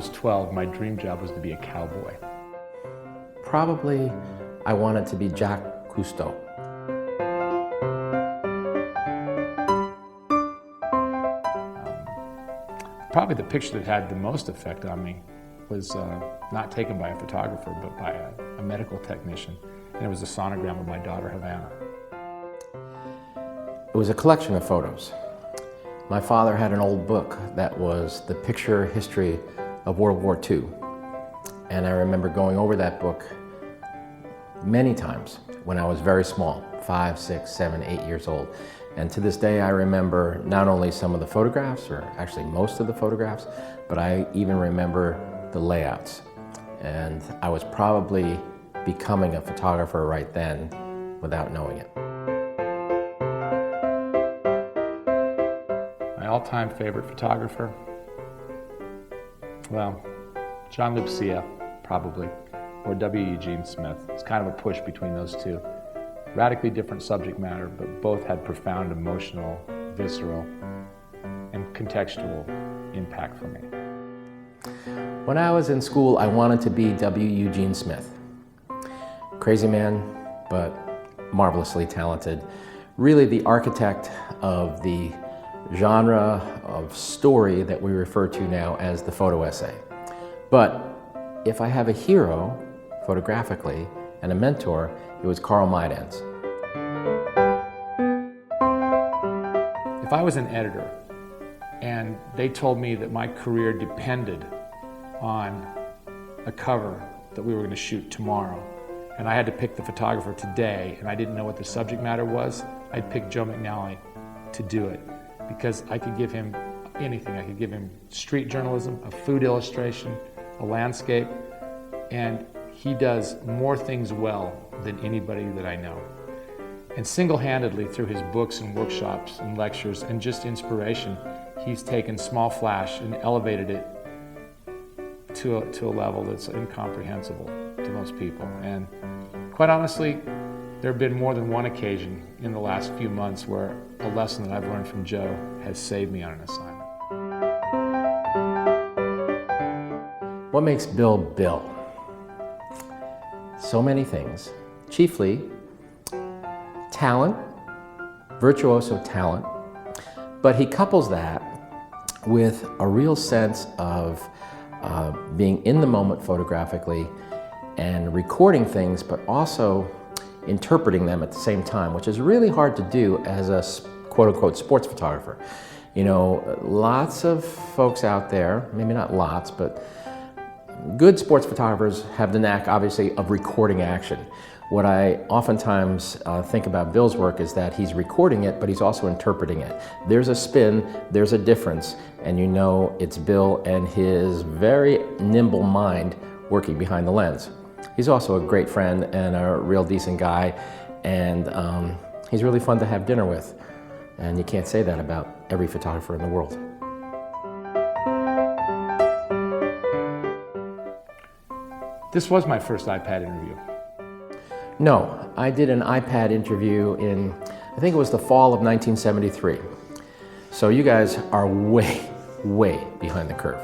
was 12, my dream job was to be a cowboy. Probably I wanted to be Jacques Cousteau. Probably the picture that had the most effect on me was not taken by a photographer, but by a medical technician. And it was a sonogram of my daughter, Havana. It was a collection of photos. My father had an old book that was the picture history of World War II. And I remember going over that book many times when I was very small, 5, 6, 7, 8 years old. And to this day, I remember not only some of the photographs, or actually most of the photographs, but I even remember the layouts. And I was probably becoming a photographer right then without knowing it. My all-time favorite photographer? Well, John Lipsia, probably, or W. Eugene Smith. It's kind of a push between those two. Radically different subject matter, but both had profound emotional, visceral, and contextual impact for me. When I was in school, I wanted to be W. Eugene Smith. Crazy man, but marvelously talented. Really the architect of the genre of story that we refer to now as the photo essay. But if I have a hero, photographically, and a mentor, it was Carl Maidans. If I was an editor and they told me that my career depended on a cover that we were going to shoot tomorrow, and I had to pick the photographer today, and I didn't know what the subject matter was, I'd pick Joe McNally to do it, because I could give him anything. I could give him street journalism, a food illustration, a landscape, and he does more things well than anybody that I know. And single-handedly, through his books and workshops and lectures and just inspiration, he's taken Small Flash and elevated it to a level that's incomprehensible to most people. And quite honestly, there have been more than one occasion in the last few months where a lesson that I've learned from Joe has saved me on an assignment. What makes Bill Bill? So many things, chiefly talent, virtuoso talent, but he couples that with a real sense of being in the moment photographically and recording things, but also interpreting them at the same time, which is really hard to do as a quote-unquote sports photographer. You know, lots of folks out there, maybe not lots, but good sports photographers have the knack, obviously, of recording action. What I oftentimes think about Bill's work is that he's recording it, but he's also interpreting it. There's a spin, there's a difference, and you know it's Bill and his very nimble mind working behind the lens. He's also a great friend and a real decent guy, and he's really fun to have dinner with. And you can't say that about every photographer in the world. This was my first iPad interview. No, I did an iPad interview in, I think it was the fall of 1973. So you guys are way, way behind the curve.